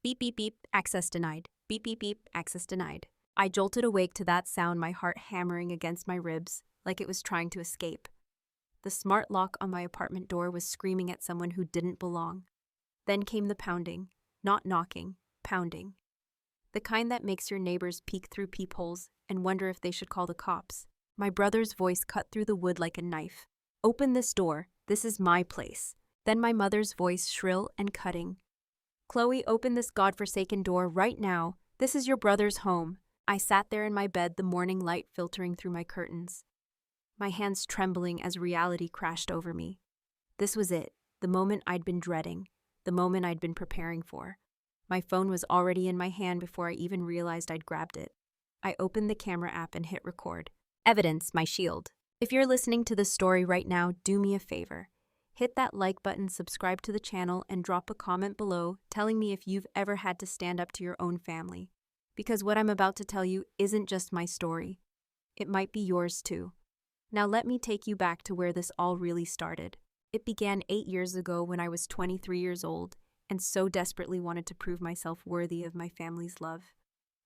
Beep, beep, beep, access denied. Beep, beep, beep, access denied. I jolted awake to that sound, my heart hammering against my ribs like it was trying to escape. The smart lock on my apartment door was screaming at someone who didn't belong. Then came the pounding, not knocking, pounding. The kind that makes your neighbors peek through peepholes and wonder if they should call the cops. My brother's voice cut through the wood like a knife. Open this door, this is my place. Then my mother's voice, shrill and cutting. Chloe, open this godforsaken door right now. This is your brother's home. I sat there in my bed, the morning light filtering through my curtains, my hands trembling as reality crashed over me. This was it, the moment I'd been dreading, the moment I'd been preparing for. My phone was already in my hand before I even realized I'd grabbed it. I opened the camera app and hit record. Evidence, my shield. If you're listening to this story right now, do me a favor. Hit that like button, subscribe to the channel, and drop a comment below telling me if you've ever had to stand up to your own family. Because what I'm about to tell you isn't just my story. It might be yours too. Now let me take you back to where this all really started. It began 8 years ago when I was 23 years old and so desperately wanted to prove myself worthy of my family's love.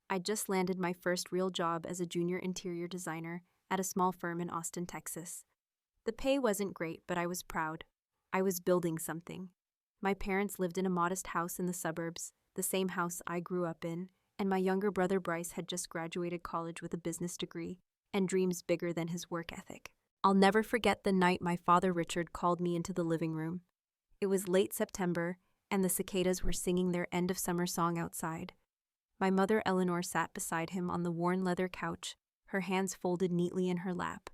I'd just landed my first real job as a junior interior designer at a small firm in Austin, Texas. The pay wasn't great, but I was proud. I was building something. My parents lived in a modest house in the suburbs, the same house I grew up in, and my younger brother Bryce had just graduated college with a business degree and dreams bigger than his work ethic. I'll never forget the night my father Richard called me into the living room. It was late September, and the cicadas were singing their end-of-summer song outside. My mother Eleanor sat beside him on the worn leather couch, her hands folded neatly in her lap,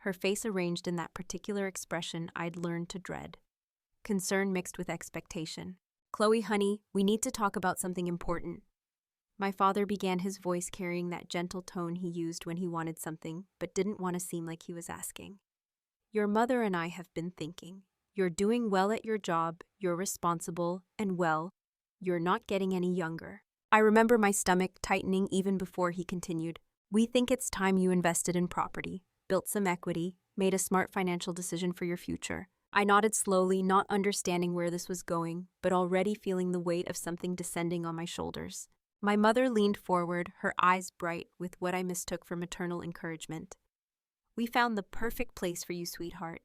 her face arranged in that particular expression I'd learned to dread. Concern mixed with expectation. Chloe, honey, we need to talk about something important. My father began, his voice carrying that gentle tone he used when he wanted something, but didn't want to seem like he was asking. Your mother and I have been thinking. You're doing well at your job, you're responsible, and well, you're not getting any younger. I remember my stomach tightening even before he continued. We think it's time you invested in property, built some equity, made a smart financial decision for your future. I nodded slowly, not understanding where this was going, but already feeling the weight of something descending on my shoulders. My mother leaned forward, her eyes bright with what I mistook for maternal encouragement. We found the perfect place for you, sweetheart.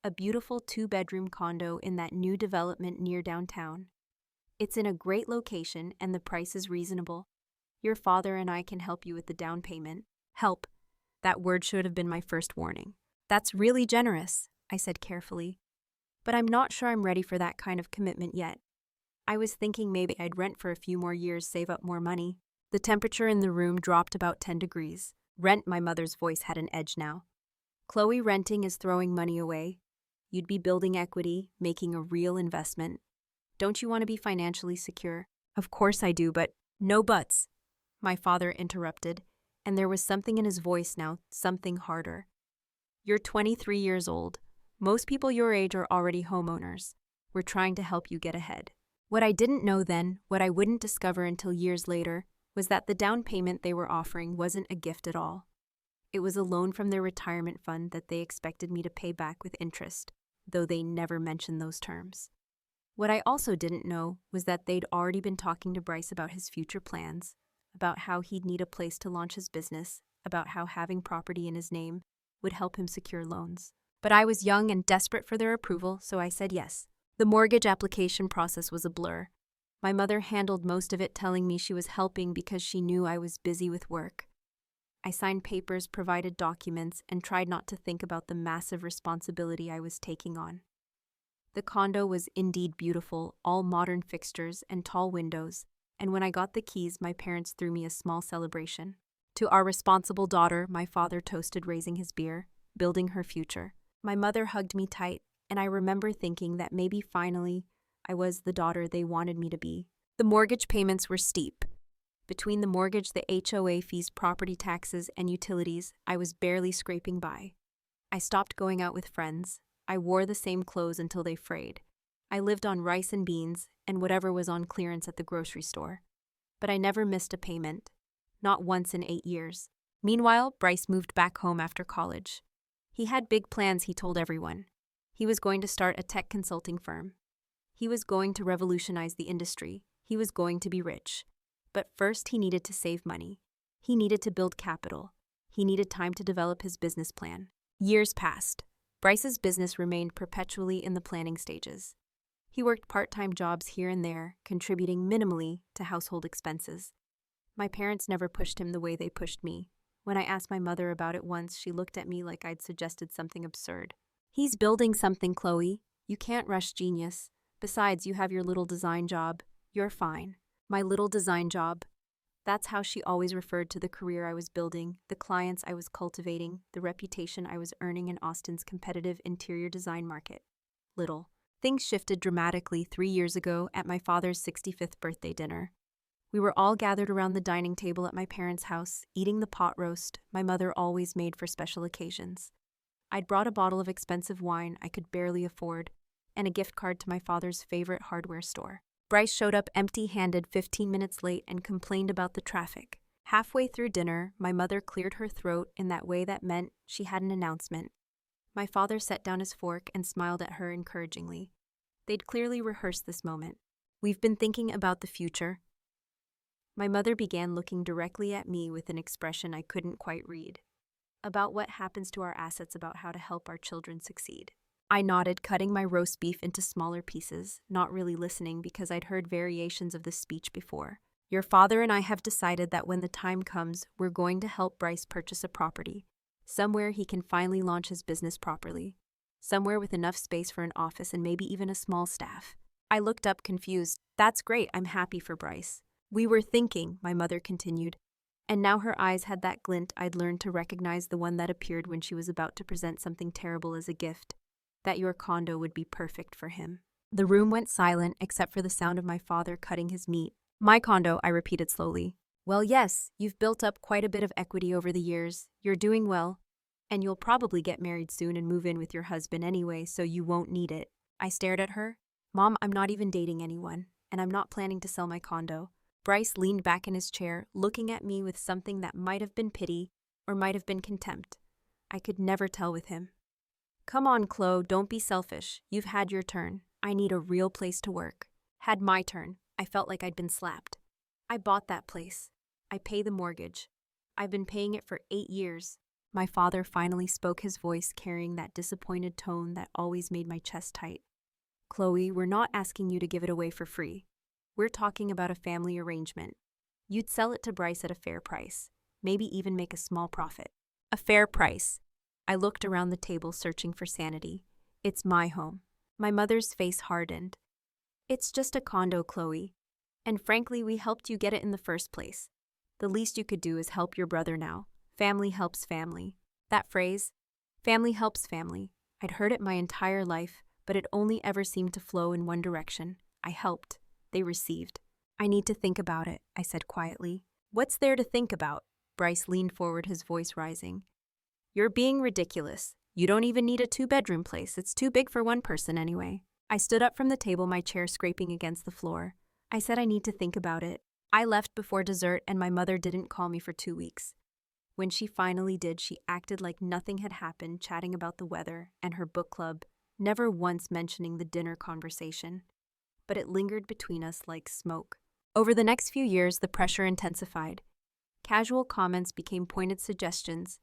A beautiful 2-bedroom condo in that new development near downtown. It's in a great location and the price is reasonable. Your father and I can help you with the down payment. Help. That word should have been my first warning. That's really generous, I said carefully. But I'm not sure I'm ready for that kind of commitment yet. I was thinking maybe I'd rent for a few more years, save up more money. The temperature in the room dropped about 10 degrees. Rent, my mother's voice had an edge now. Chloe, renting is throwing money away. You'd be building equity, making a real investment. Don't you want to be financially secure? Of course I do, but no buts, my father interrupted, and there was something in his voice now, something harder. You're 23 years old. Most people your age are already homeowners. We're trying to help you get ahead. What I didn't know then, what I wouldn't discover until years later, was that the down payment they were offering wasn't a gift at all. It was a loan from their retirement fund that they expected me to pay back with interest, though they never mentioned those terms. What I also didn't know was that they'd already been talking to Bryce about his future plans, about how he'd need a place to launch his business, about how having property in his name would help him secure loans. But I was young and desperate for their approval, so I said yes. The mortgage application process was a blur. My mother handled most of it, telling me she was helping because she knew I was busy with work. I signed papers, provided documents, and tried not to think about the massive responsibility I was taking on. The condo was indeed beautiful, all modern fixtures and tall windows, and when I got the keys, my parents threw me a small celebration. To our responsible daughter, my father toasted, raising his beer, building her future. My mother hugged me tight, and I remember thinking that maybe finally I was the daughter they wanted me to be. The mortgage payments were steep. Between the mortgage, the HOA fees, property taxes, and utilities, I was barely scraping by. I stopped going out with friends. I wore the same clothes until they frayed. I lived on rice and beans and whatever was on clearance at the grocery store. But I never missed a payment. Not once in 8 years. Meanwhile, Bryce moved back home after college. He had big plans, he told everyone. He was going to start a tech consulting firm. He was going to revolutionize the industry. He was going to be rich. But first, he needed to save money. He needed to build capital. He needed time to develop his business plan. Years passed. Bryce's business remained perpetually in the planning stages. He worked part-time jobs here and there, contributing minimally to household expenses. My parents never pushed him the way they pushed me. When I asked my mother about it once, she looked at me like I'd suggested something absurd. "He's building something, Chloe. You can't rush genius. Besides, you have your little design job. You're fine." My little design job. That's how she always referred to the career I was building, the clients I was cultivating, the reputation I was earning in Austin's competitive interior design market. Little. Things shifted dramatically 3 years ago at my father's 65th birthday dinner. We were all gathered around the dining table at my parents' house, eating the pot roast my mother always made for special occasions. I'd brought a bottle of expensive wine I could barely afford, and a gift card to my father's favorite hardware store. Bryce showed up empty-handed 15 minutes late and complained about the traffic. Halfway through dinner, my mother cleared her throat in that way that meant she had an announcement. My father set down his fork and smiled at her encouragingly. They'd clearly rehearsed this moment. "We've been thinking about the future." My mother began looking directly at me with an expression I couldn't quite read. "About what happens to our assets, about how to help our children succeed." I nodded, cutting my roast beef into smaller pieces, not really listening because I'd heard variations of this speech before. "Your father and I have decided that when the time comes, we're going to help Bryce purchase a property, somewhere he can finally launch his business properly, somewhere with enough space for an office and maybe even a small staff." I looked up confused. "That's great, I'm happy for Bryce." "We were thinking," my mother continued, and now her eyes had that glint I'd learned to recognize, the one that appeared when she was about to present something terrible as a gift, "that your condo would be perfect for him." The room went silent except for the sound of my father cutting his meat. "My condo," I repeated slowly. "Well, yes, you've built up quite a bit of equity over the years. You're doing well. And you'll probably get married soon and move in with your husband anyway, so you won't need it." I stared at her. "Mom, I'm not even dating anyone, and I'm not planning to sell my condo." Bryce leaned back in his chair, looking at me with something that might have been pity or might have been contempt. I could never tell with him. "Come on, Chloe, don't be selfish. You've had your turn. I need a real place to work." Had my turn. I felt like I'd been slapped. "I bought that place. I pay the mortgage. I've been paying it for 8 years. My father finally spoke, his voice carrying that disappointed tone that always made my chest tight. "Chloe, we're not asking you to give it away for free. We're talking about a family arrangement. You'd sell it to Bryce at a fair price, maybe even make a small profit." A fair price. I looked around the table, searching for sanity. "It's my home." My mother's face hardened. "It's just a condo, Chloe. And frankly, we helped you get it in the first place. The least you could do is help your brother now. Family helps family." That phrase, family helps family, I'd heard it my entire life, but it only ever seemed to flow in one direction. I helped. They received. "I need to think about it," I said quietly. "What's there to think about?" Bryce leaned forward, his voice rising. "You're being ridiculous. You don't even need a 2-bedroom place. It's too big for one person anyway." I stood up from the table, my chair scraping against the floor. I said I need to think about it. I left before dessert, and my mother didn't call me for 2 weeks. When she finally did, she acted like nothing had happened, chatting about the weather and her book club, never once mentioning the dinner conversation. But it lingered between us like smoke. Over the next few years, the pressure intensified. Casual comments became pointed suggestions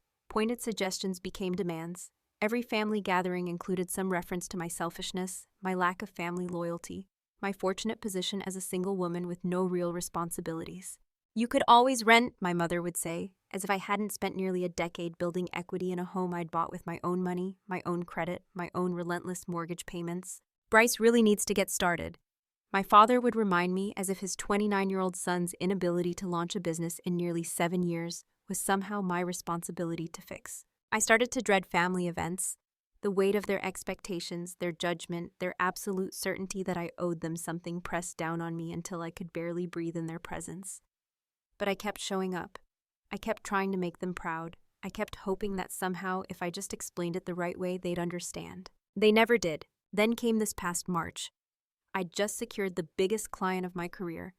became demands. Every family gathering included some reference to my selfishness, my lack of family loyalty, my fortunate position as a single woman with no real responsibilities. "You could always rent," my mother would say, as if I hadn't spent nearly a decade building equity in a home I'd bought with my own money, my own credit, my own relentless mortgage payments. "Bryce really needs to get started." My father would remind me, as if his 29-year-old son's inability to launch a business in nearly 7 years was somehow my responsibility to fix. I started to dread family events, the weight of their expectations, their judgment, their absolute certainty that I owed them something pressed down on me until I could barely breathe in their presence. But I kept showing up. I kept trying to make them proud. I kept hoping that somehow, if I just explained it the right way, they'd understand. They never did. Then came this past March. I'd just secured the biggest client of my career,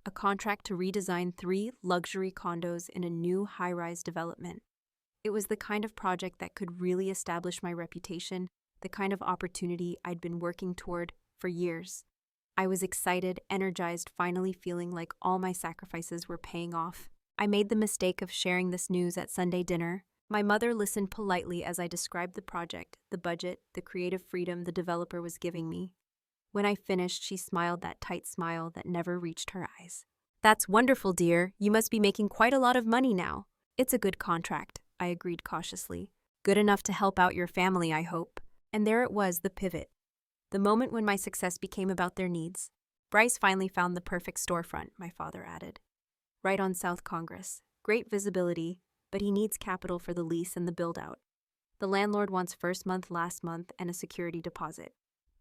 a contract to redesign 3 luxury condos in a new high-rise development. It was the kind of project that could really establish my reputation, the kind of opportunity I'd been working toward for years. I was excited, energized, finally feeling like all my sacrifices were paying off. I made the mistake of sharing this news at Sunday dinner. My mother listened politely as I described the project, the budget, the creative freedom the developer was giving me. When I finished, she smiled that tight smile that never reached her eyes. "That's wonderful, dear. You must be making quite a lot of money now." "It's a good contract," I agreed cautiously. "Good enough to help out your family, I hope." And there it was, the pivot. The moment when my success became about their needs. Bryce finally found the perfect storefront, my father added. Right on South Congress. Great visibility, but he needs capital for the lease and the build-out. The landlord wants first month, last month, and a security deposit.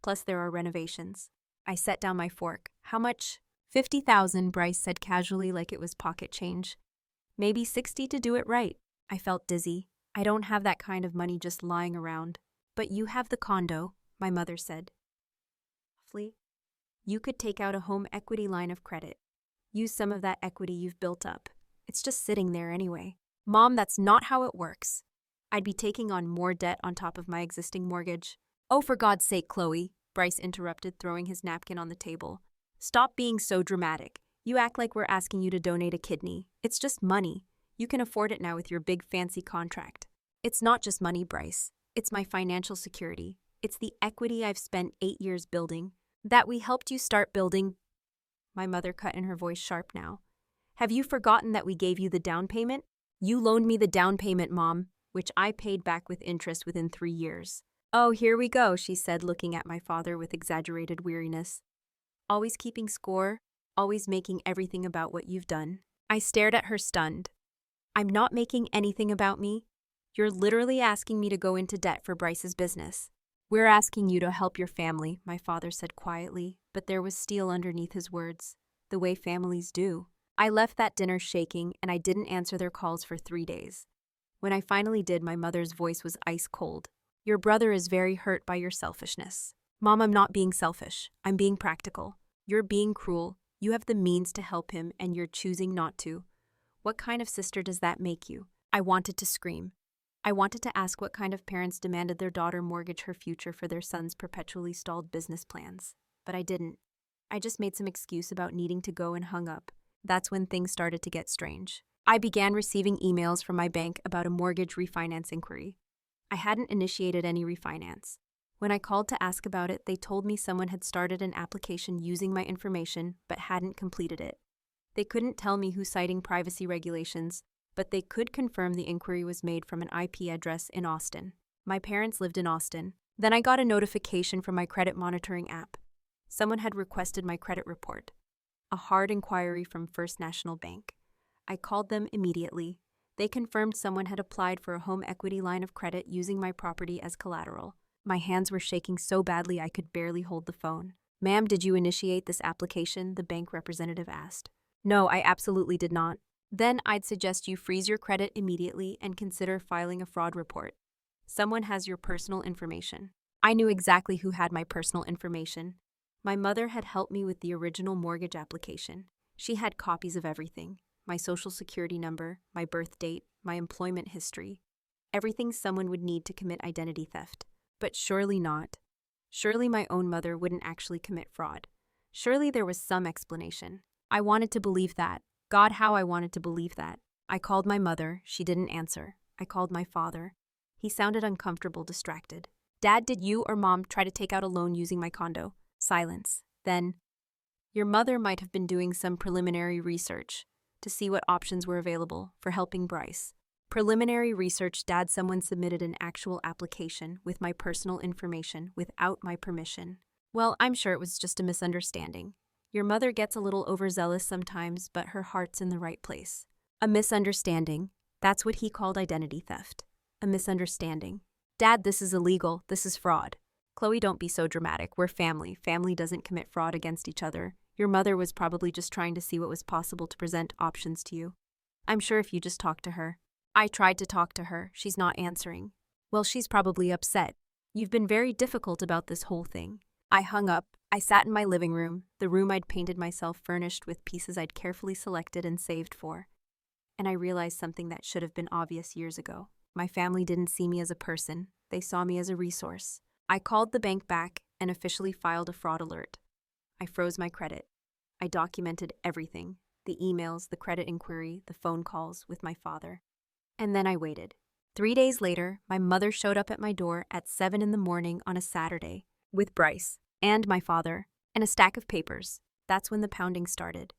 Plus there are renovations. I set down my fork. "How much?" "50,000, Bryce said casually like it was pocket change. "Maybe 60 to do it right." I felt dizzy. "I don't have that kind of money just lying around." "But you have the condo," my mother said. "You could take out a home equity line of credit. Use some of that equity you've built up. It's just sitting there anyway." "Mom, that's not how it works. I'd be taking on more debt on top of my existing mortgage." "Oh, for God's sake, Chloe," Bryce interrupted, throwing his napkin on the table. "Stop being so dramatic. You act like we're asking you to donate a kidney. It's just money. You can afford it now with your big fancy contract." "It's not just money, Bryce. It's my financial security. It's the equity I've spent 8 years building, that we helped you start building." My mother cut in, her voice sharp now. "Have you forgotten that we gave you the down payment? You loaned me the down payment, Mom, which I paid back with interest within 3 years. "Oh, here we go," she said, looking at my father with exaggerated weariness. "Always keeping score, always making everything about what you've done." I stared at her stunned. "I'm not making anything about me. You're literally asking me to go into debt for Bryce's business." "We're asking you to help your family," my father said quietly, but there was steel underneath his words, the way families do. I left that dinner shaking, and I didn't answer their calls for 3 days. When I finally did, my mother's voice was ice cold. "Your brother is very hurt by your selfishness." "Mom, I'm not being selfish. I'm being practical. You're being cruel. You have the means to help him, and you're choosing not to. What kind of sister does that make you?" I wanted to scream. I wanted to ask what kind of parents demanded their daughter mortgage her future for their son's perpetually stalled business plans. But I didn't. I just made some excuse about needing to go and hung up. That's when things started to get strange. I began receiving emails from my bank about a mortgage refinance inquiry. I hadn't initiated any refinance. When I called to ask about it, they told me someone had started an application using my information but hadn't completed it. They couldn't tell me who, citing privacy regulations, but they could confirm the inquiry was made from an IP address in Austin. My parents lived in Austin. Then I got a notification from my credit monitoring app. Someone had requested my credit report. A hard inquiry from First National Bank. I called them immediately. They confirmed someone had applied for a home equity line of credit using my property as collateral. My hands were shaking so badly I could barely hold the phone. "Ma'am, did you initiate this application?" the bank representative asked. "No, I absolutely did not." "Then I'd suggest you freeze your credit immediately and consider filing a fraud report. Someone has your personal information." I knew exactly who had my personal information. My mother had helped me with the original mortgage application. She had copies of everything: my social security number, my birth date, my employment history. Everything someone would need to commit identity theft. But surely not. Surely my own mother wouldn't actually commit fraud. Surely there was some explanation. I wanted to believe that. God, how I wanted to believe that. I called my mother. She didn't answer. I called my father. He sounded uncomfortable, distracted. "Dad, did you or Mom try to take out a loan using my condo?" Silence. Then, "Your mother might have been doing some preliminary research to see what options were available for helping Bryce." Preliminary research, Dad, someone submitted an actual application with my personal information without my permission. Well, I'm sure it was just a misunderstanding. Your mother gets a little overzealous sometimes, but her heart's in the right place. A misunderstanding. That's what he called identity theft. A misunderstanding. "Dad, this is illegal. This is fraud." "Chloe, don't be so dramatic. We're family. Family doesn't commit fraud against each other. Your mother was probably just trying to see what was possible to present options to you. I'm sure if you just talk to her." "I tried to talk to her. She's not answering." "Well, she's probably upset. You've been very difficult about this whole thing." I hung up. I sat in my living room, the room I'd painted myself, furnished with pieces I'd carefully selected and saved for. And I realized something that should have been obvious years ago. My family didn't see me as a person. They saw me as a resource. I called the bank back and officially filed a fraud alert. I froze my credit. I documented everything, the emails, the credit inquiry, the phone calls with my father. And then I waited. 3 days later, my mother showed up at my door at 7 in the morning on a Saturday with Bryce and my father and a stack of papers. That's when the pounding started.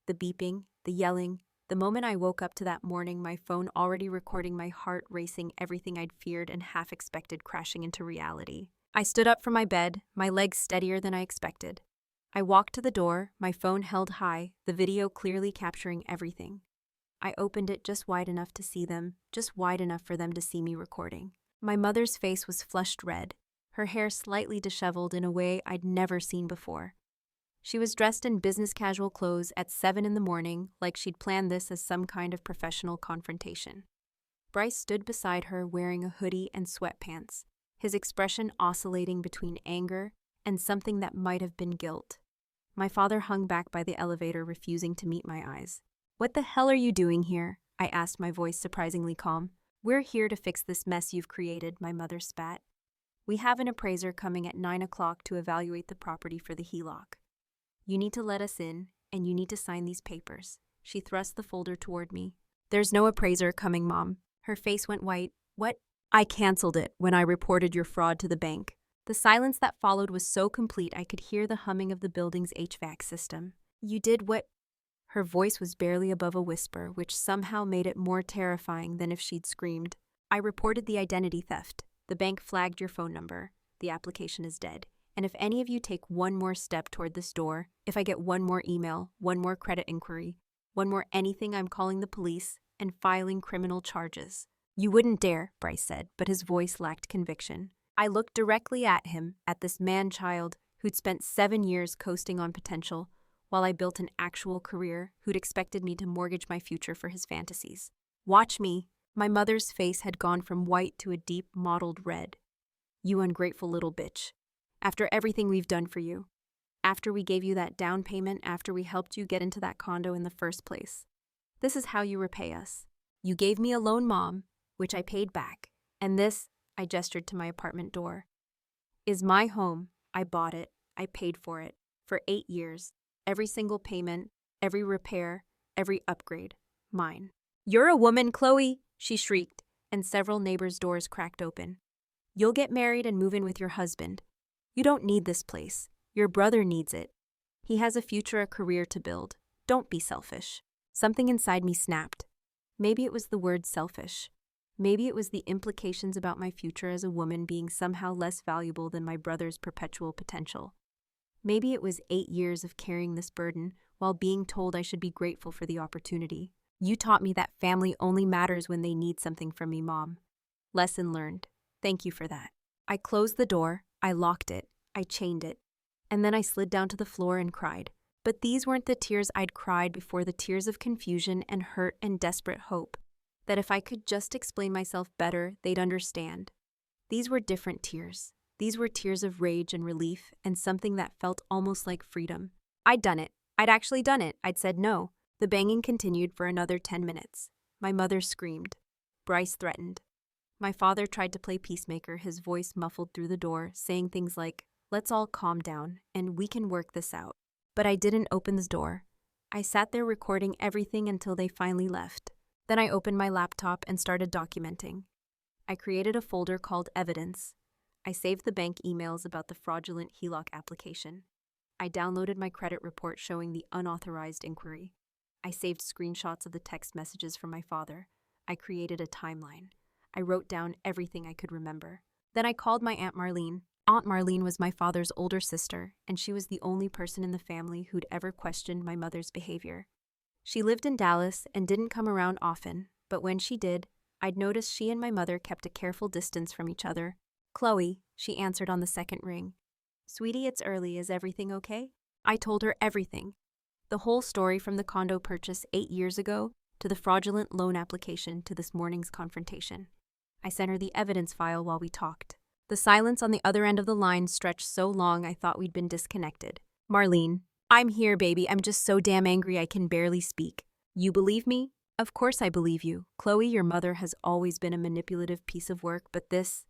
The beeping, the yelling. The moment I woke up to that morning, my phone already recording my heart racing, everything I'd feared and half expected crashing into reality. I stood up from my bed, my legs steadier than I expected. I walked to the door, my phone held high, the video clearly capturing everything. I opened it just wide enough to see them, just wide enough for them to see me recording. My mother's face was flushed red, her hair slightly disheveled in a way I'd never seen before. She was dressed in business casual clothes at 7 in the morning, like she'd planned this as some kind of professional confrontation. Bryce stood beside her wearing a hoodie and sweatpants, his expression oscillating between anger and something that might have been guilt. My father hung back by the elevator, refusing to meet my eyes. "What the hell are you doing here?" I asked, my voice surprisingly calm. "We're here to fix this mess you've created," my mother spat. "We have an appraiser coming at 9 o'clock to evaluate the property for the HELOC. You need to let us in, and you need to sign these papers." She thrust the folder toward me. "There's no appraiser coming, Mom." Her face went white. "What?" "I canceled it when I reported your fraud to the bank." The silence that followed was so complete I could hear the humming of the building's HVAC system. "You did what?" Her voice was barely above a whisper, which somehow made it more terrifying than if she'd screamed. "I reported the identity theft. The bank flagged your phone number. The application is dead. And if any of you take one more step toward this door, if I get one more email, one more credit inquiry, one more anything, I'm calling the police and filing criminal charges." "You wouldn't dare," Bryce said, but his voice lacked conviction. I looked directly at him, at this man-child who'd spent 7 years coasting on potential, while I built an actual career, who'd expected me to mortgage my future for his fantasies. "Watch me." My mother's face had gone from white to a deep, mottled red. "You ungrateful little bitch. After everything we've done for you. After we gave you that down payment, after we helped you get into that condo in the first place. This is how you repay us. You gave me a loan, Mom, which I paid back. And this," I gestured to my apartment door, "is my home. I bought it. I paid for it. For 8 years. Every single payment, every repair, every upgrade. Mine." "You're a woman, Chloe," she shrieked, and several neighbors' doors cracked open. "You'll get married and move in with your husband. You don't need this place. Your brother needs it. He has a future, a career to build. Don't be selfish." Something inside me snapped. Maybe it was the word selfish. Maybe it was the implications about my future as a woman being somehow less valuable than my brother's perpetual potential. Maybe it was 8 years of carrying this burden while being told I should be grateful for the opportunity. "You taught me that family only matters when they need something from me, Mom. Lesson learned. Thank you for that." I closed the door, I locked it, I chained it, and then I slid down to the floor and cried. But these weren't the tears I'd cried before, the tears of confusion and hurt and desperate hope. That if I could just explain myself better, they'd understand. These were different tears. These were tears of rage and relief and something that felt almost like freedom. I'd done it. I'd actually done it. I'd said no. The banging continued for another 10 minutes. My mother screamed. Bryce threatened. My father tried to play peacemaker, his voice muffled through the door, saying things like, "Let's all calm down, and we can work this out." But I didn't open the door. I sat there recording everything until they finally left. Then I opened my laptop and started documenting. I created a folder called Evidence. I saved the bank emails about the fraudulent HELOC application. I downloaded my credit report showing the unauthorized inquiry. I saved screenshots of the text messages from my father. I created a timeline. I wrote down everything I could remember. Then I called my Aunt Marlene. Aunt Marlene was my father's older sister, and she was the only person in the family who'd ever questioned my mother's behavior. She lived in Dallas and didn't come around often, but when she did, I'd noticed she and my mother kept a careful distance from each other. "Chloe," she answered on the second ring. "Sweetie, it's early. Is everything okay?" I told her everything. The whole story from the condo purchase 8 years ago to the fraudulent loan application to this morning's confrontation. I sent her the evidence file while we talked. The silence on the other end of the line stretched so long I thought we'd been disconnected. "Marlene, I'm here, baby. I'm just so damn angry I can barely speak. You believe me?" "Of course I believe you. Chloe, your mother has always been a manipulative piece of work, but this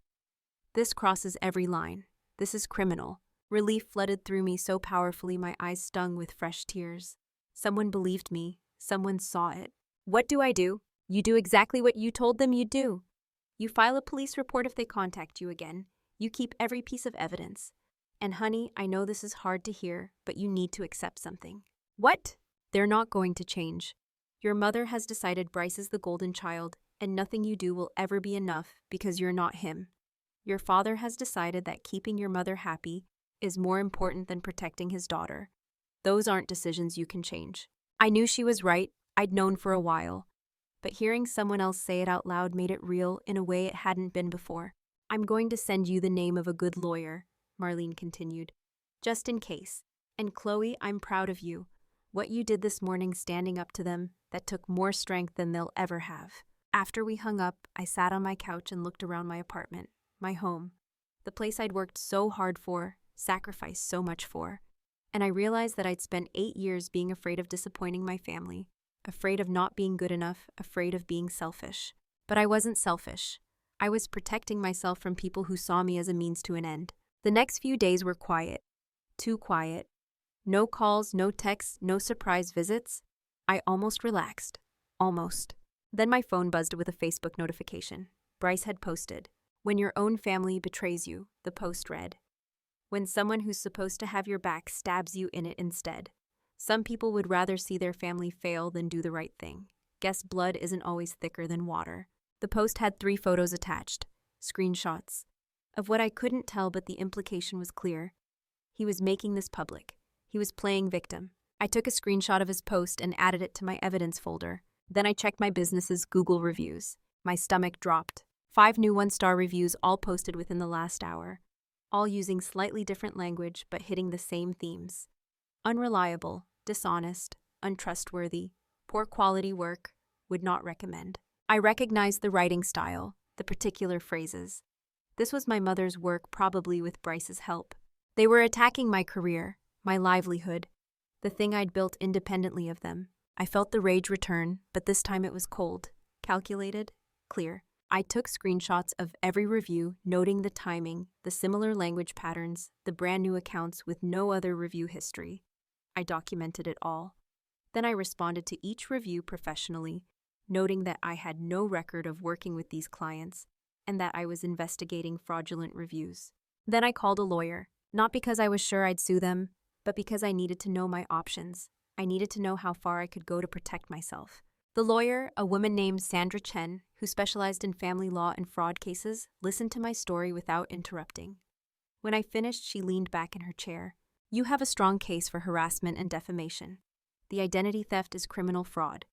crosses every line. This is criminal. Relief flooded through me so powerfully my eyes stung with fresh tears. Someone believed me. Someone saw it. What do? You do exactly what you told them you'd do. You file a police report if they contact you again. You keep every piece of evidence. And honey, I know this is hard to hear, but you need to accept something. What? They're not going to change. Your mother has decided Bryce is the golden child, and nothing you do will ever be enough because you're not him. Your father has decided that keeping your mother happy is more important than protecting his daughter. Those aren't decisions you can change. I knew she was right. I'd known for a while. But hearing someone else say it out loud made it real in a way it hadn't been before. I'm going to send you the name of a good lawyer, Marlene continued, just in case. And Chloe, I'm proud of you. What you did this morning standing up to them, that took more strength than they'll ever have. After we hung up, I sat on my couch and looked around my apartment, my home, the place I'd worked so hard for, sacrificed so much for. And I realized that I'd spent 8 years being afraid of disappointing my family, afraid of not being good enough, afraid of being selfish. But I wasn't selfish. I was protecting myself from people who saw me as a means to an end. The next few days were quiet. Too quiet. No calls, no texts, no surprise visits. I almost relaxed. Almost. Then my phone buzzed with a Facebook notification. Bryce had posted, "When your own family betrays you," the post read. When someone who's supposed to have your back stabs you in it instead. Some people would rather see their family fail than do the right thing. Guess blood isn't always thicker than water. The post had 3 photos attached, screenshots, of what I couldn't tell, but the implication was clear. He was making this public. He was playing victim. I took a screenshot of his post and added it to my evidence folder. Then I checked my business's Google reviews. My stomach dropped. 5 new 1-star reviews, all posted within the last hour. All using slightly different language but hitting the same themes. Unreliable, dishonest, untrustworthy, poor quality work, would not recommend. I recognized the writing style, the particular phrases. This was my mother's work, probably with Bryce's help. They were attacking my career, my livelihood, the thing I'd built independently of them. I felt the rage return, but this time it was cold, calculated, clear. I took screenshots of every review, noting the timing, the similar language patterns, the brand new accounts with no other review history. I documented it all. Then I responded to each review professionally, noting that I had no record of working with these clients and that I was investigating fraudulent reviews. Then I called a lawyer, not because I was sure I'd sue them, but because I needed to know my options. I needed to know how far I could go to protect myself. The lawyer, a woman named Sandra Chen, who specialized in family law and fraud cases, listened to my story without interrupting. When I finished, she leaned back in her chair. "You have a strong case for harassment and defamation. The identity theft is criminal fraud.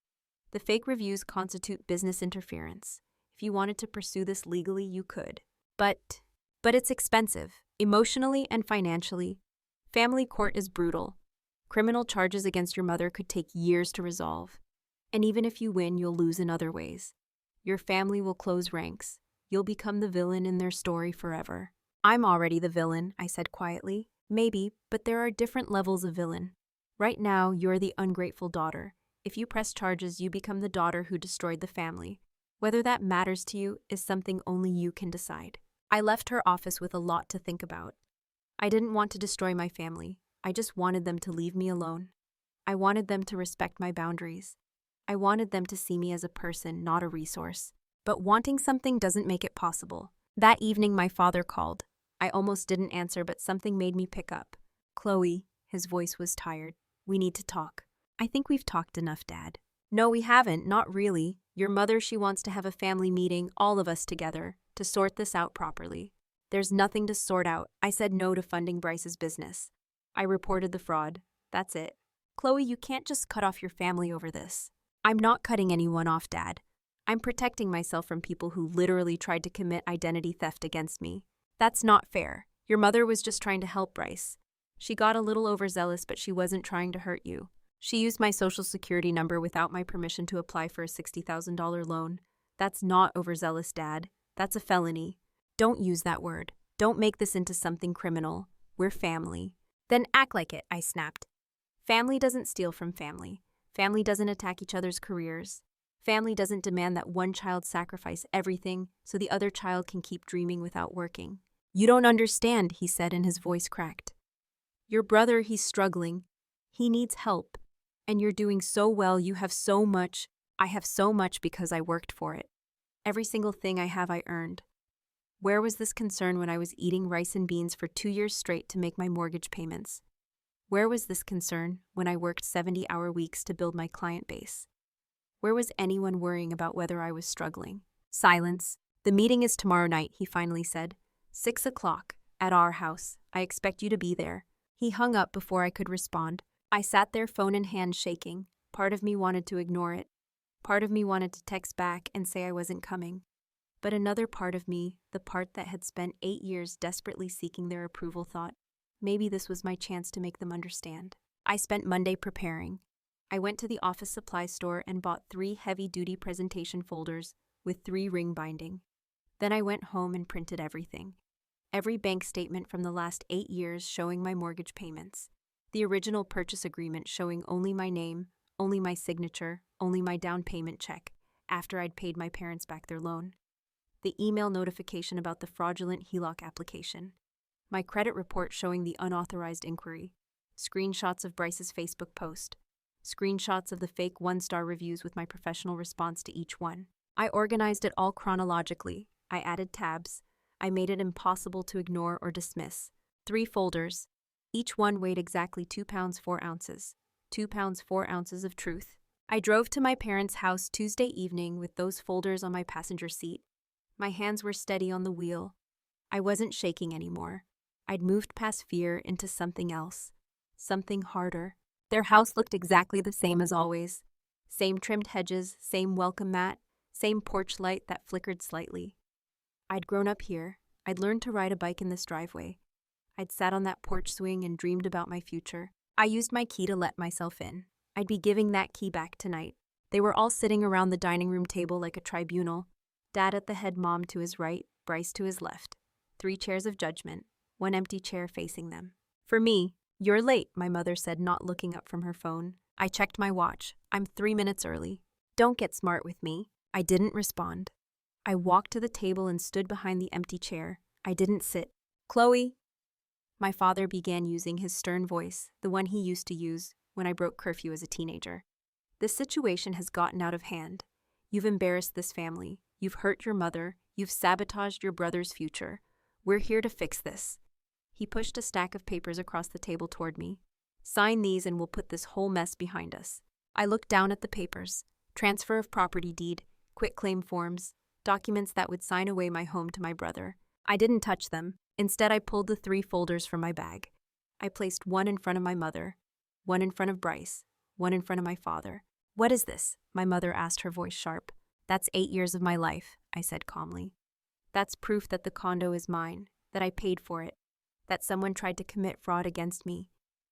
The fake reviews constitute business interference. If you wanted to pursue this legally, you could. But it's expensive, emotionally and financially. Family court is brutal. Criminal charges against your mother could take years to resolve. And even if you win, you'll lose in other ways. Your family will close ranks. You'll become the villain in their story forever." "I'm already the villain," I said quietly. "Maybe, but there are different levels of villain. Right now, you're the ungrateful daughter. If you press charges, you become the daughter who destroyed the family. Whether that matters to you is something only you can decide." I left her office with a lot to think about. I didn't want to destroy my family. I just wanted them to leave me alone. I wanted them to respect my boundaries. I wanted them to see me as a person, not a resource. But wanting something doesn't make it possible. That evening, my father called. I almost didn't answer, but something made me pick up. "Chloe," his voice was tired. "We need to talk." "I think we've talked enough, Dad." "No, we haven't, not really. Your mother, she wants to have a family meeting, all of us together, to sort this out properly." "There's nothing to sort out. I said no to funding Bryce's business. I reported the fraud. That's it." "Chloe, you can't just cut off your family over this." "I'm not cutting anyone off, Dad. I'm protecting myself from people who literally tried to commit identity theft against me. That's not fair. Your mother was just trying to help Bryce. She got a little overzealous, but she wasn't trying to hurt you. She used my social security number without my permission to apply for a $60,000 loan. That's not overzealous, Dad. That's a felony. Don't use that word. Don't make this into something criminal. We're family." "Then act like it," I snapped. Family doesn't steal from family. Family doesn't attack each other's careers. Family doesn't demand that one child sacrifice everything so the other child can keep dreaming without working. "You don't understand," he said, and his voice cracked. Your brother, he's struggling. He needs help. And you're doing so well, you have so much. I have so much because I worked for it. Every single thing I have, I earned. Where was this concern when I was eating rice and beans for 2 years straight to make my mortgage payments? Where was this concern when I worked 70-hour weeks to build my client base? Where was anyone worrying about whether I was struggling? Silence. The meeting is tomorrow night, he finally said. 6 o'clock, at our house. I expect you to be there. He hung up before I could respond. I sat there, phone in hand, shaking. Part of me wanted to ignore it. Part of me wanted to text back and say I wasn't coming. But another part of me, the part that had spent 8 years desperately seeking their approval, thought, maybe this was my chance to make them understand. I spent Monday preparing. I went to the office supply store and bought 3 heavy-duty presentation folders with 3 ring binding. Then I went home and printed everything. Every bank statement from the last 8 years showing my mortgage payments. The original purchase agreement showing only my name, only my signature, only my down payment check, after I'd paid my parents back their loan. The email notification about the fraudulent HELOC application. My credit report showing the unauthorized inquiry. Screenshots of Bryce's Facebook post. Screenshots of the fake 1-star reviews with my professional response to each one. I organized it all chronologically. I added tabs. I made it impossible to ignore or dismiss. 3 folders. Each one weighed exactly 2 pounds 4 ounces. 2 pounds 4 ounces of truth. I drove to my parents' house Tuesday evening with those folders on my passenger seat. My hands were steady on the wheel. I wasn't shaking anymore. I'd moved past fear into something else. Something harder. Their house looked exactly the same as always. Same trimmed hedges, same welcome mat, same porch light that flickered slightly. I'd grown up here. I'd learned to ride a bike in this driveway. I'd sat on that porch swing and dreamed about my future. I used my key to let myself in. I'd be giving that key back tonight. They were all sitting around the dining room table like a tribunal. Dad at the head, Mom to his right, Bryce to his left. 3 chairs of judgment, 1 empty chair facing them. For me, you're late, my mother said, not looking up from her phone. I checked my watch. I'm 3 minutes early. Don't get smart with me. I didn't respond. I walked to the table and stood behind the empty chair. I didn't sit. Chloe. My father began using his stern voice, the one he used to use when I broke curfew as a teenager. This situation has gotten out of hand. You've embarrassed this family. You've hurt your mother. You've sabotaged your brother's future. We're here to fix this. He pushed a stack of papers across the table toward me. Sign these and we'll put this whole mess behind us. I looked down at the papers. Transfer of property deed, quitclaim forms, documents that would sign away my home to my brother. I didn't touch them. Instead, I pulled the 3 folders from my bag. I placed 1 in front of my mother, 1 in front of Bryce, 1 in front of my father. What is this? My mother asked, her voice sharp. That's 8 years of my life, I said calmly. That's proof that the condo is mine, that I paid for it, that someone tried to commit fraud against me,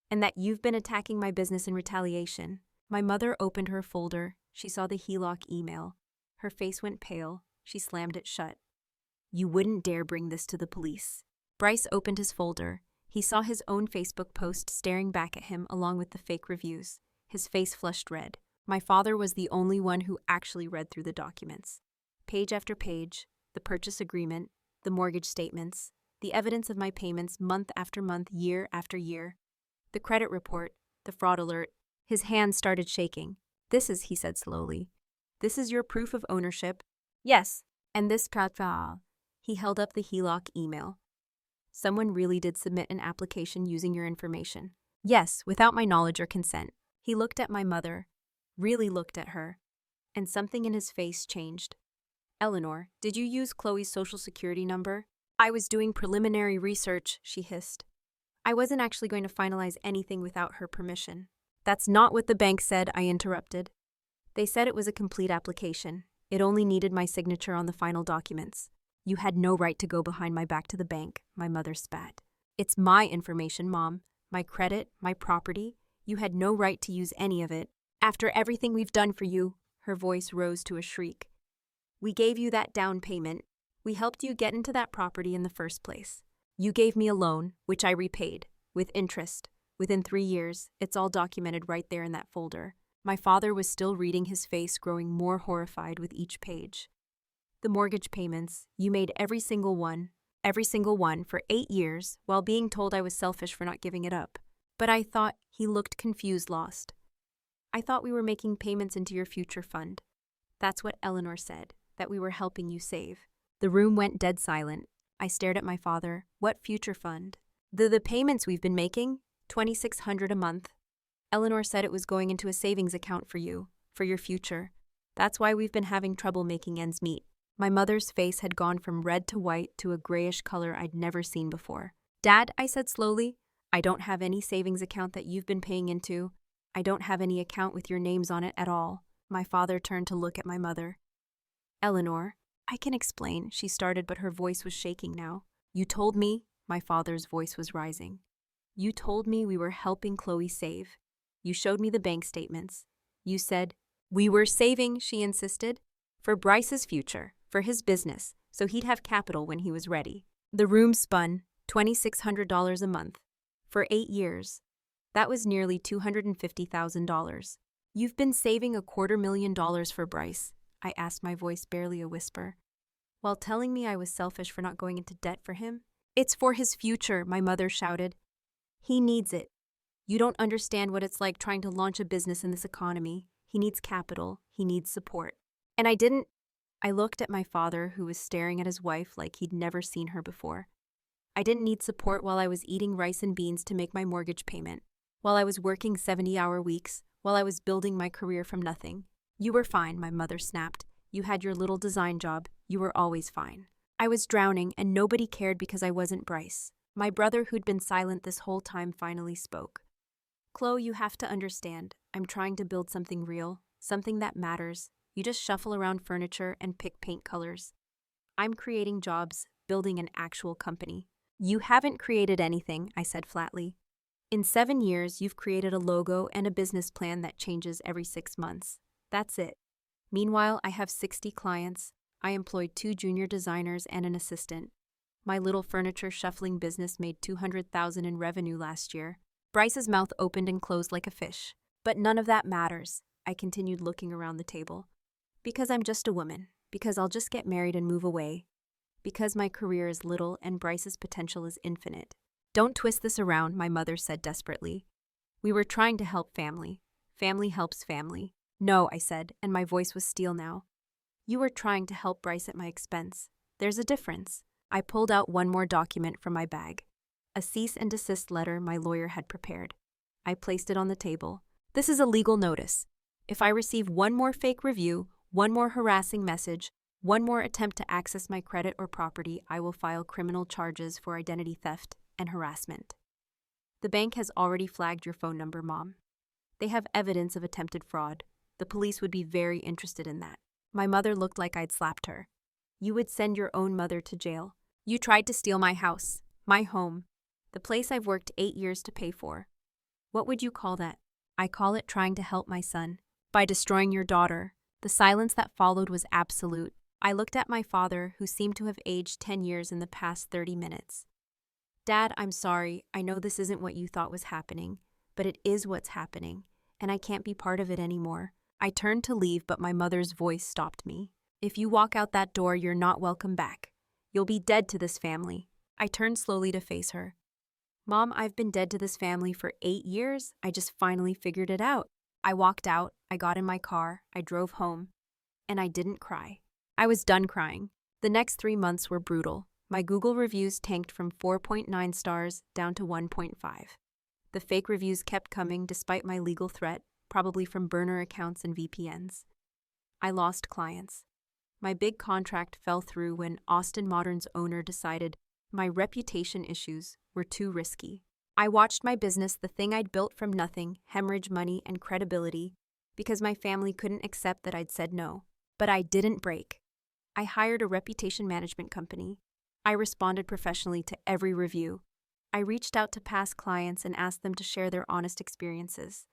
and that you've been attacking my business in retaliation. My mother opened her folder. She saw the HELOC email. Her face went pale. She slammed it shut. You wouldn't dare bring this to the police. Bryce opened his folder. He saw his own Facebook post staring back at him along with the fake reviews. His face flushed red. My father was the only one who actually read through the documents. Page after page, the purchase agreement, the mortgage statements, the evidence of my payments month after month, year after year, the credit report, the fraud alert. His hands started shaking. This is, he said slowly, this is your proof of ownership? Yes. And this profile. He held up the HELOC email. Someone really did submit an application using your information. Yes, without my knowledge or consent. He looked at my mother, really looked at her, and something in his face changed. Eleanor, did you use Chloe's social security number? I was doing preliminary research, she hissed. I wasn't actually going to finalize anything without her permission. That's not what the bank said, I interrupted. They said it was a complete application. It only needed my signature on the final documents. You had no right to go behind my back to the bank, my mother spat. It's my information, Mom. My credit, my property. You had no right to use any of it. After everything we've done for you, her voice rose to a shriek. We gave you that down payment. We helped you get into that property in the first place. You gave me a loan, which I repaid, with interest. Within 3 years, it's all documented right there in that folder. My father was still reading, his face growing more horrified with each page. The mortgage payments, you made every single one for 8 years, while being told I was selfish for not giving it up. But I thought he looked confused, lost. I thought we were making payments into your future fund. That's what Eleanor said, that we were helping you save. The room went dead silent. I stared at my father. What future fund? The payments we've been making? $2,600 a month. Eleanor said it was going into a savings account for you, for your future. That's why we've been having trouble making ends meet. My mother's face had gone from red to white to a grayish color I'd never seen before. Dad, I said slowly, I don't have any savings account that you've been paying into. I don't have any account with your names on it at all. My father turned to look at my mother. Eleanor, I can explain, she started, but her voice was shaking now. You told me, my father's voice was rising. You told me we were helping Chloe save. You showed me the bank statements. You said, we were saving, she insisted, for Bryce's future, for his business, so he'd have capital when he was ready. The room spun, $2,600 a month. For 8 years. That was nearly $250,000. You've been saving $250,000 for Bryce, I asked, my voice barely a whisper. While telling me I was selfish for not going into debt for him? It's for his future, my mother shouted. He needs it. You don't understand what it's like trying to launch a business in this economy. He needs capital. He needs support. And I didn't. I looked at my father, who was staring at his wife like he'd never seen her before. I didn't need support while I was eating rice and beans to make my mortgage payment, while I was working 70-hour weeks, while I was building my career from nothing. You were fine, my mother snapped. You had your little design job. You were always fine. I was drowning, and nobody cared because I wasn't Bryce. My brother, who'd been silent this whole time, finally spoke. Chloe, you have to understand. I'm trying to build something real, something that matters. You just shuffle around furniture and pick paint colors. I'm creating jobs, building an actual company. You haven't created anything, I said flatly. In 7 years, you've created a logo and a business plan that changes every 6 months. That's it. Meanwhile, I have 60 clients. I employed 2 junior designers and an assistant. My little furniture shuffling business made $200,000 in revenue last year. Bryce's mouth opened and closed like a fish. But none of that matters, I continued, looking around the table. Because I'm just a woman. Because I'll just get married and move away. Because my career is little and Bryce's potential is infinite. Don't twist this around, my mother said desperately. We were trying to help family. Family helps family. No, I said, and my voice was steel now. You were trying to help Bryce at my expense. There's a difference. I pulled out one more document from my bag. A cease and desist letter my lawyer had prepared. I placed it on the table. This is a legal notice. If I receive one more fake review, one more harassing message, one more attempt to access my credit or property, I will file criminal charges for identity theft and harassment. The bank has already flagged your phone number, Mom. They have evidence of attempted fraud. The police would be very interested in that. My mother looked like I'd slapped her. You would send your own mother to jail. You tried to steal my house, my home, the place I've worked 8 years to pay for. What would you call that? I call it trying to help my son. By destroying your daughter. The silence that followed was absolute. I looked at my father, who seemed to have aged 10 years in the past 30 minutes. Dad, I'm sorry. I know this isn't what you thought was happening, but it is what's happening, and I can't be part of it anymore. I turned to leave, but my mother's voice stopped me. If you walk out that door, you're not welcome back. You'll be dead to this family. I turned slowly to face her. Mom, I've been dead to this family for 8 years. I just finally figured it out. I walked out, I got in my car, I drove home, and I didn't cry. I was done crying. The next 3 months were brutal. My Google reviews tanked from 4.9 stars down to 1.5. The fake reviews kept coming despite my legal threat, probably from burner accounts and VPNs. I lost clients. My big contract fell through when Austin Modern's owner decided my reputation issues were too risky. I watched my business, the thing I'd built from nothing, hemorrhage money and credibility because my family couldn't accept that I'd said no. But I didn't break. I hired a reputation management company. I responded professionally to every review. I reached out to past clients and asked them to share their honest experiences.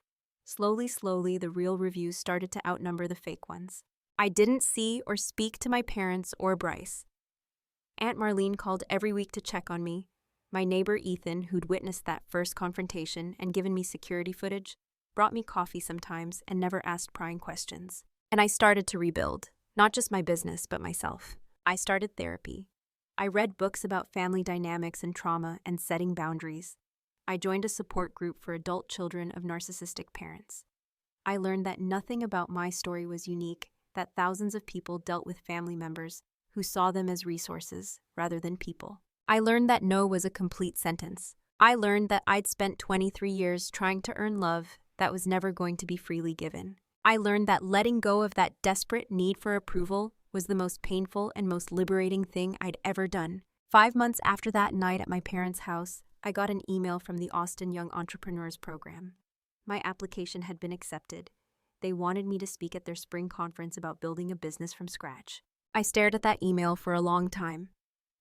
Slowly, the real reviews started to outnumber the fake ones. I didn't see or speak to my parents or Bryce. Aunt Marlene called every week to check on me. My neighbor Ethan, who'd witnessed that first confrontation and given me security footage, brought me coffee sometimes and never asked prying questions. And I started to rebuild, not just my business, but myself. I started therapy. I read books about family dynamics and trauma and setting boundaries. I joined a support group for adult children of narcissistic parents. I learned that nothing about my story was unique, that thousands of people dealt with family members who saw them as resources rather than people. I learned that no was a complete sentence. I learned that I'd spent 23 years trying to earn love that was never going to be freely given. I learned that letting go of that desperate need for approval was the most painful and most liberating thing I'd ever done. 5 months after that night at my parents' house, I got an email from the Austin Young Entrepreneurs Program. My application had been accepted. They wanted me to speak at their spring conference about building a business from scratch. I stared at that email for a long time.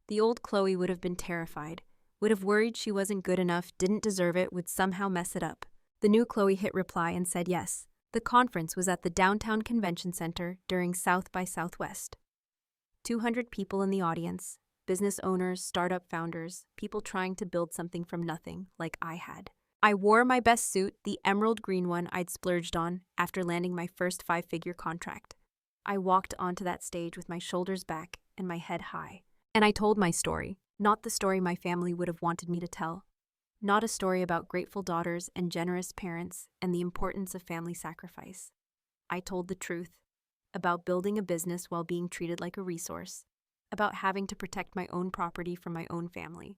The old Chloe would have been terrified, would have worried she wasn't good enough, didn't deserve it, would somehow mess it up. The new Chloe hit reply and said yes. The conference was at the downtown convention center during South by Southwest. 200 people in the audience, business owners, startup founders, people trying to build something from nothing, like I had. I wore my best suit, the emerald green one I'd splurged on after landing my first 5-figure contract. I walked onto that stage with my shoulders back and my head high. And I told my story, not the story my family would have wanted me to tell. Not a story about grateful daughters and generous parents and the importance of family sacrifice. I told the truth about building a business while being treated like a resource, about having to protect my own property from my own family,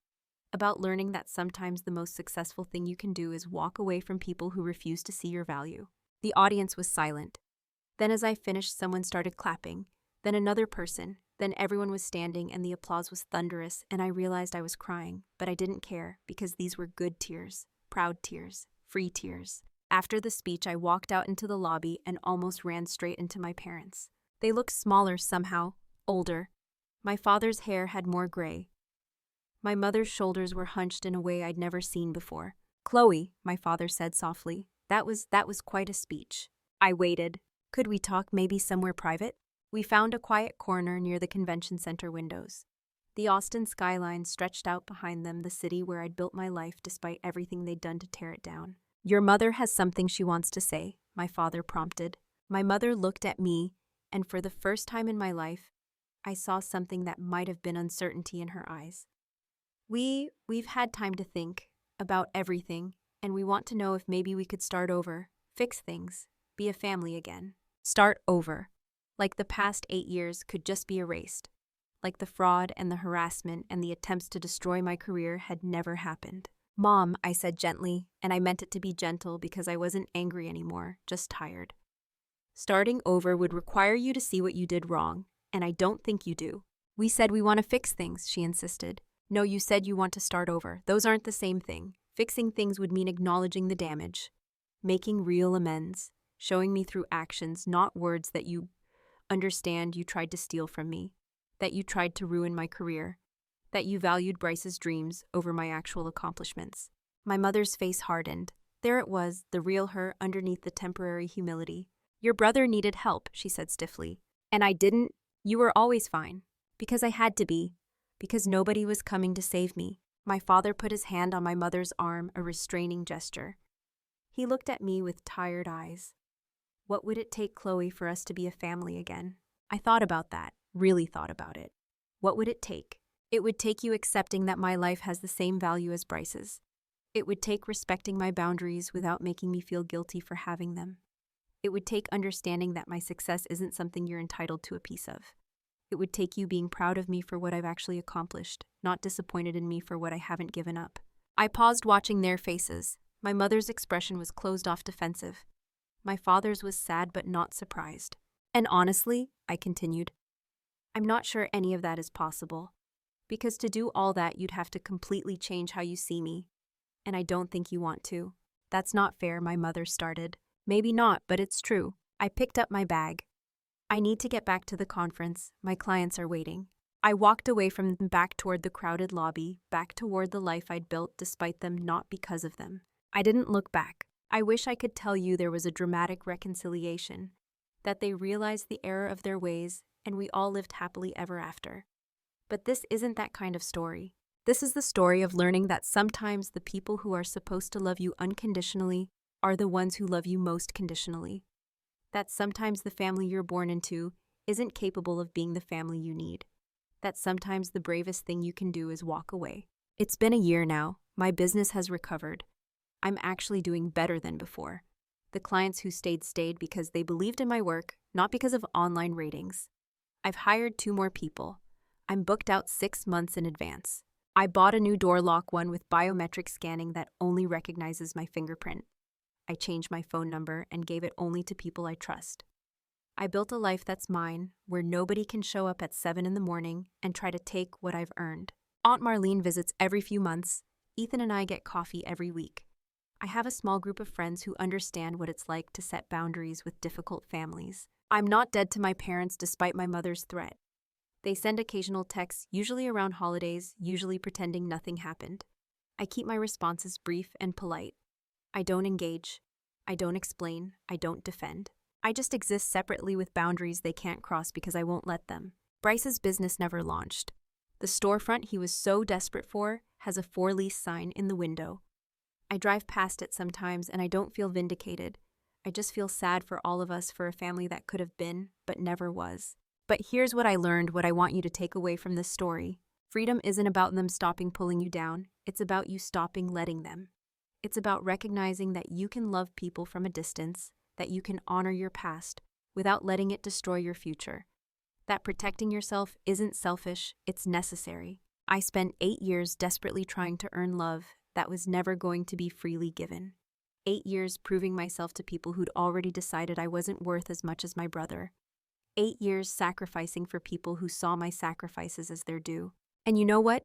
about learning that sometimes the most successful thing you can do is walk away from people who refuse to see your value. The audience was silent. Then as I finished, someone started clapping, then another person, then everyone was standing and the applause was thunderous, and I realized I was crying, but I didn't care because these were good tears, proud tears, free tears. After the speech, I walked out into the lobby and almost ran straight into my parents. They looked smaller somehow, older. My father's hair had more gray. My mother's shoulders were hunched in a way I'd never seen before. "Chloe," my father said softly, that was quite a speech. I waited. Could we talk maybe somewhere private? We found a quiet corner near the convention center windows. The Austin skyline stretched out behind them, the city where I'd built my life despite everything they'd done to tear it down. "Your mother has something she wants to say," my father prompted. My mother looked at me, and for the first time in my life, I saw something that might have been uncertainty in her eyes. We've had time to think about everything, and we want to know if maybe we could start over, fix things, be a family again. Start over. Like the past 8 years could just be erased. Like the fraud and the harassment and the attempts to destroy my career had never happened. "Mom," I said gently, and I meant it to be gentle because I wasn't angry anymore, just tired. "Starting over would require you to see what you did wrong, and I don't think you do." "We said we want to fix things," she insisted. "No, you said you want to start over. Those aren't the same thing. Fixing things would mean acknowledging the damage, making real amends, showing me through actions, not words that you understand you tried to steal from me, that you tried to ruin my career, that you valued Bryce's dreams over my actual accomplishments." My mother's face hardened. There it was, the real her underneath the temporary humility. "Your brother needed help," she said stiffly. "And I didn't. You were always fine. Because I had to be. Because nobody was coming to save me." My father put his hand on my mother's arm, a restraining gesture. He looked at me with tired eyes. "What would it take, Chloe, for us to be a family again?" I thought about that, really thought about it. What would it take? It would take you accepting that my life has the same value as Bryce's. It would take respecting my boundaries without making me feel guilty for having them. It would take understanding that my success isn't something you're entitled to a piece of. It would take you being proud of me for what I've actually accomplished, not disappointed in me for what I haven't given up. I paused, watching their faces. My mother's expression was closed off, defensive. My father's was sad but not surprised. "And honestly," I continued, "I'm not sure any of that is possible. Because to do all that, you'd have to completely change how you see me. And I don't think you want to." "That's not fair," my mother started. "Maybe not, but it's true." I picked up my bag. "I need to get back to the conference. My clients are waiting." I walked away from them, back toward the crowded lobby, back toward the life I'd built despite them, not because of them. I didn't look back. I wish I could tell you there was a dramatic reconciliation, that they realized the error of their ways and we all lived happily ever after. But this isn't that kind of story. This is the story of learning that sometimes the people who are supposed to love you unconditionally are the ones who love you most conditionally. That sometimes the family you're born into isn't capable of being the family you need. That sometimes the bravest thing you can do is walk away. It's been a year now, My business has recovered. I'm actually doing better than before. The clients who stayed because they believed in my work, not because of online ratings. I've hired 2 more people. I'm booked out 6 months in advance. I bought a new door lock, one with biometric scanning that only recognizes my fingerprint. I changed my phone number and gave it only to people I trust. I built a life that's mine, where nobody can show up at 7 in the morning and try to take what I've earned. Aunt Marlene visits every few months. Ethan and I get coffee every week. I have a small group of friends who understand what it's like to set boundaries with difficult families. I'm not dead to my parents despite my mother's threat. They send occasional texts, usually around holidays, usually pretending nothing happened. I keep my responses brief and polite. I don't engage. I don't explain. I don't defend. I just exist separately with boundaries they can't cross because I won't let them. Bryce's business never launched. The storefront he was so desperate for has a for lease sign in the window. I drive past it sometimes and I don't feel vindicated. I just feel sad for all of us, for a family that could have been, but never was. But here's what I learned, what I want you to take away from this story. Freedom isn't about them stopping pulling you down. It's about you stopping letting them. It's about recognizing that you can love people from a distance, that you can honor your past without letting it destroy your future. That protecting yourself isn't selfish, it's necessary. I spent 8 years desperately trying to earn love that was never going to be freely given. 8 years proving myself to people who'd already decided I wasn't worth as much as my brother. 8 years sacrificing for people who saw my sacrifices as their due. And you know what?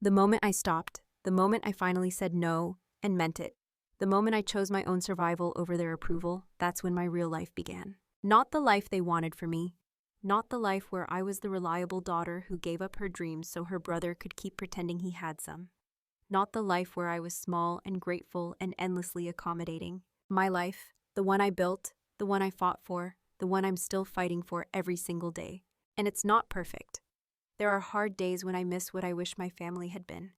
The moment I stopped, the moment I finally said no and meant it, the moment I chose my own survival over their approval, that's when my real life began. Not the life they wanted for me. Not the life where I was the reliable daughter who gave up her dreams so her brother could keep pretending he had some. Not the life where I was small and grateful and endlessly accommodating. My life, the one I built, the one I fought for, the one I'm still fighting for every single day. And it's not perfect. There are hard days when I miss what I wish my family had been.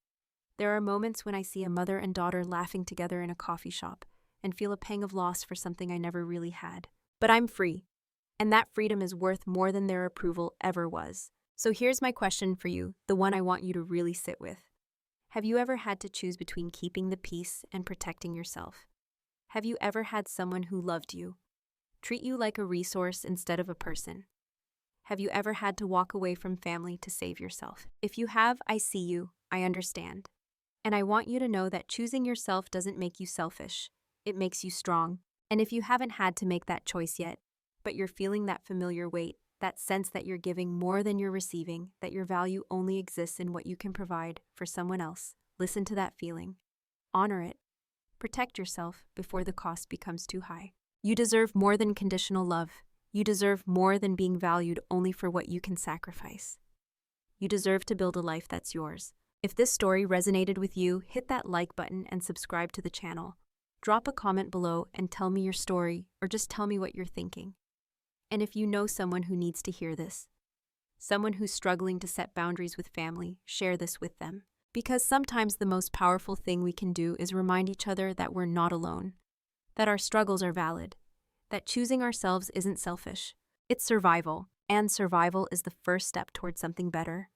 There are moments when I see a mother and daughter laughing together in a coffee shop and feel a pang of loss for something I never really had. But I'm free, and that freedom is worth more than their approval ever was. So here's my question for you, the one I want you to really sit with. Have you ever had to choose between keeping the peace and protecting yourself? Have you ever had someone who loved you, treat you like a resource instead of a person? Have you ever had to walk away from family to save yourself? If you have, I see you, I understand. And I want you to know that choosing yourself doesn't make you selfish. It makes you strong. And if you haven't had to make that choice yet, but you're feeling that familiar weight, that sense that you're giving more than you're receiving, that your value only exists in what you can provide for someone else, listen to that feeling. Honor it. Protect yourself before the cost becomes too high. You deserve more than conditional love. You deserve more than being valued only for what you can sacrifice. You deserve to build a life that's yours. If this story resonated with you, hit that like button and subscribe to the channel. Drop a comment below and tell me your story, or just tell me what you're thinking. And if you know someone who needs to hear this, someone who's struggling to set boundaries with family, share this with them. Because sometimes the most powerful thing we can do is remind each other that we're not alone, that our struggles are valid, that choosing ourselves isn't selfish. It's survival, and survival is the first step towards something better.